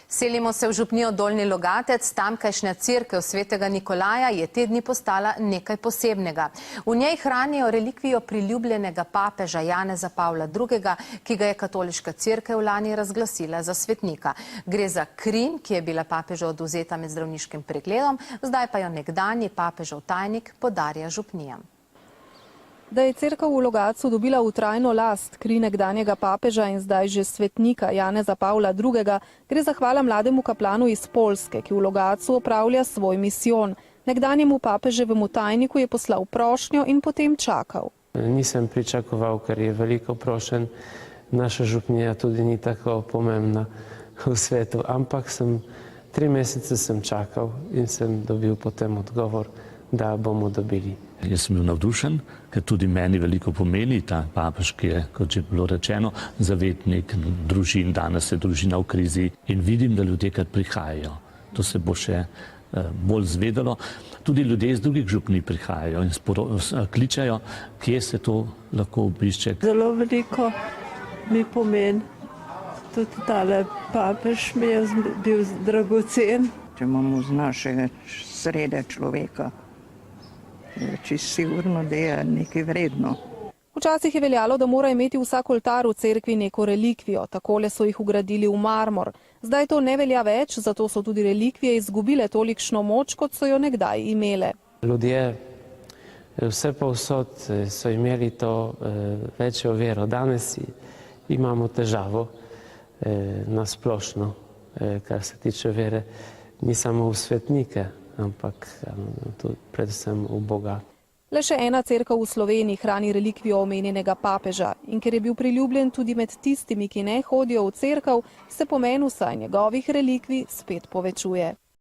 Selimo se v župnijo Dolnji Logatec. Tamkajšnja cerkev svetega Nikolaja je te dni postala nekaj posebnega. V njej hranijo relikvijo priljubljenega papeža Janeza Pavla II., ki ga je katoliška cerkev lani razglasila za svetnika. Gre za krin, ki je bila papežu odvzeta med zdravniškim pregledom, zdaj pa jo nekdanji papežev tajnik podarja župnijam. Da je cerkev v Logatcu dobila v trajno last kri nekdanjega papeža in zdaj že svetnika Janeza Pavla II., gre zahvala mlademu kaplanu iz Poljske, ki v Logatcu opravlja svoj misijon. Nekdanjemu papeževemu tajniku je poslal prošnjo in potem čakal. Nisem pričakoval, ker je veliko prošenj. Naša župnija tudi ni tako pomembna v svetu, ampak 3 mesece sem čakal in sem dobil potem odgovor, da bomo dobili. Jaz sem bil navdušen, ker tudi meni veliko pomeni ta papež, ki je, kot že bilo rečeno, zavetnik družin, danes je družina v krizi in vidim, da ljudje kar prihajajo. To se bo še bolj zvedalo. Tudi ljudje iz drugih župnij prihajajo in kličajo, kje se to lahko obišče. Zelo veliko mi pomeni. Tudi tale papež mi je bil dragocen. Če imamo z našega srede človeka, čisto sigurno, da je nekaj vredno. Včasih je veljalo, da mora imeti vsak oltar v cerkvi neko relikvijo. Takole so jih ugradili v marmor. Zdaj to ne velja več, zato so tudi relikvije izgubile tolikšno moč, kot so jo nekdaj imele. Ljudje vse povsod so imeli to večjo vero. Danes imamo težavo nasplošno, kar se tiče vere, ni samo v svetnike, ampak tudi predvsem v Boga. Le še ena cerkev v Sloveniji hrani relikvijo omenjenega papeža in ker je bil priljubljen tudi med tistimi, ki ne hodijo v cerkev, se pomen vsaj njegovih relikvij spet povečuje.